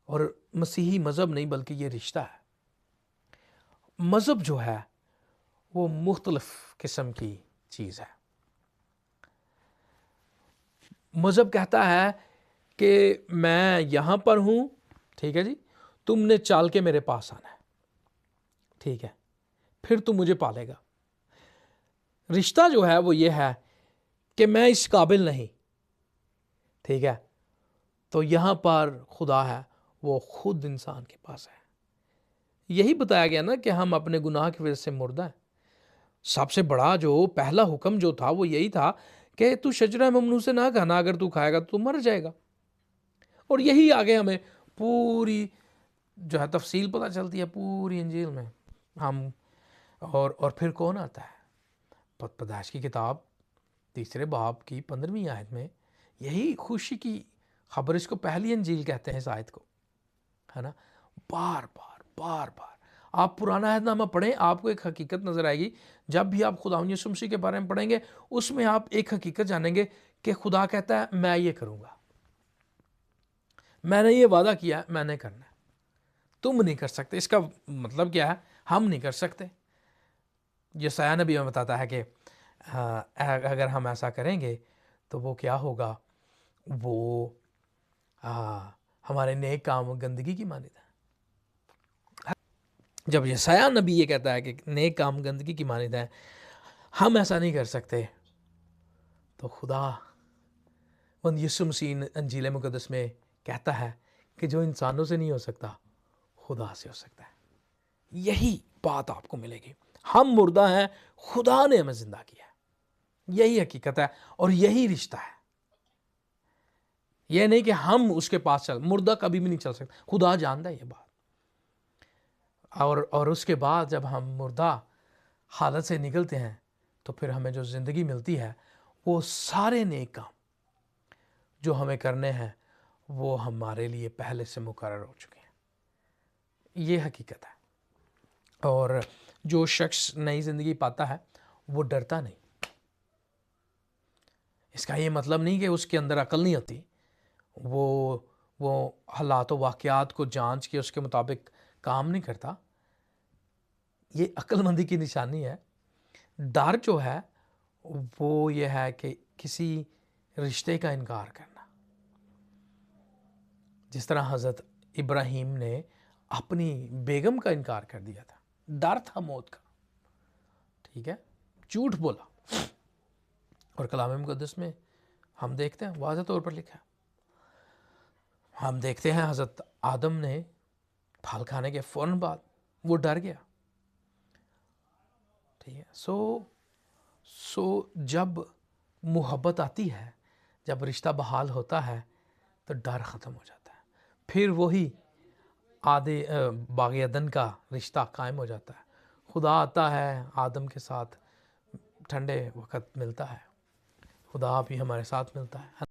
اور مسیحی مذہب نہیں بلکہ یہ رشتہ ہے۔ مذہب جو ہے وہ مختلف قسم کی چیز ہے۔ مذہب کہتا ہے کہ میں یہاں پر ہوں، ٹھیک ہے جی، تم نے چال کے میرے پاس آنا ہے، ٹھیک ہے، پھر تم مجھے پالے گا۔ رشتہ جو ہے وہ یہ ہے کہ میں اس قابل نہیں، ٹھیک ہے، تو یہاں پر خدا ہے وہ خود انسان کے پاس ہے۔ یہی بتایا گیا نا کہ ہم اپنے گناہ کی وجہ سے مردہ ہیں۔ سب سے بڑا جو پہلا حکم جو تھا وہ یہی تھا کہ تو شجرہ ممنوع سے نہ کھانا، اگر تو کھائے گا تو مر جائے گا۔ اور یہی آگے ہمیں پوری جو ہے تفصیل پتہ چلتی ہے پوری انجیل میں۔ ہم اور پھر کون آتا ہے؟ پیدائش کی کتاب 3 باب کی 15ویں آیت میں یہی خوشی کی خبر، اس کو پہلی انجیل کہتے ہیں اس آیت کو، ہے نا۔ بار بار آپ پرانا عہد نامہ پڑھیں، آپ کو ایک حقیقت نظر آئے گی۔ جب بھی آپ خدا یسوع مسیح کے بارے میں پڑھیں گے اس میں آپ ایک حقیقت جانیں گے کہ خدا کہتا ہے میں یہ کروں گا، میں نے یہ وعدہ کیا ہے، میں نے کرنا ہے، تم نہیں کر سکتے۔ اس کا مطلب کیا ہے؟ ہم نہیں کر سکتے۔ یسایہ نبی ہمیں بتاتا ہے کہ اگر ہم ایسا کریں گے تو وہ کیا ہوگا؟ وہ ہمارے نیک کام گندگی کی مانند ہے۔ جب یسایہ نبی یہ کہتا ہے کہ نیک کام گندگی کی مانند ہے، ہم ایسا نہیں کر سکتے، تو خدا یسوع مسیح انجیل مقدس میں کہتا ہے کہ جو انسانوں سے نہیں ہو سکتا خدا سے ہو سکتا ہے۔ یہی بات آپ کو ملے گی۔ ہم مردہ ہیں، خدا نے ہمیں زندہ کیا ہے، یہی حقیقت ہے اور یہی رشتہ ہے۔ یہ نہیں کہ ہم اس کے پاس مردہ کبھی بھی نہیں چل سکتا، خدا جانتا ہے یہ بات۔ اور اس کے بعد جب ہم مردہ حالت سے نکلتے ہیں تو پھر ہمیں جو زندگی ملتی ہے وہ سارے نیک کام جو ہمیں کرنے ہیں وہ ہمارے لیے پہلے سے مقرر ہو چکے ہیں۔ یہ حقیقت ہے۔ اور جو شخص نئی زندگی پاتا ہے وہ ڈرتا نہیں۔ اس کا یہ مطلب نہیں کہ اس کے اندر عقل نہیں ہوتی، وہ حالات و واقعات کو جانچ کے اس کے مطابق کام نہیں کرتا۔ یہ عقل مندی کی نشانی ہے۔ ڈر جو ہے وہ یہ ہے کہ کسی رشتے کا انکار کرنا، جس طرح حضرت ابراہیم نے اپنی بیگم کا انکار کر دیا تھا، ڈر تھا موت کا، ٹھیک ہے، جھوٹ بولا۔ اور کلام مقدس میں ہم دیکھتے ہیں واضح طور پر لکھا ہے، ہم دیکھتے ہیں حضرت آدم نے پھل کھانے کے فوراً بعد وہ ڈر گیا، ٹھیک ہے۔ سو جب محبت آتی ہے، جب رشتہ بحال ہوتا ہے تو ڈر ختم ہو جاتا ہے، پھر وہی باغ عدن کا رشتہ قائم ہو جاتا ہے۔ خدا آتا ہے آدم کے ساتھ ٹھنڈے وقت ملتا ہے، خدا بھی ہمارے ساتھ ملتا ہے۔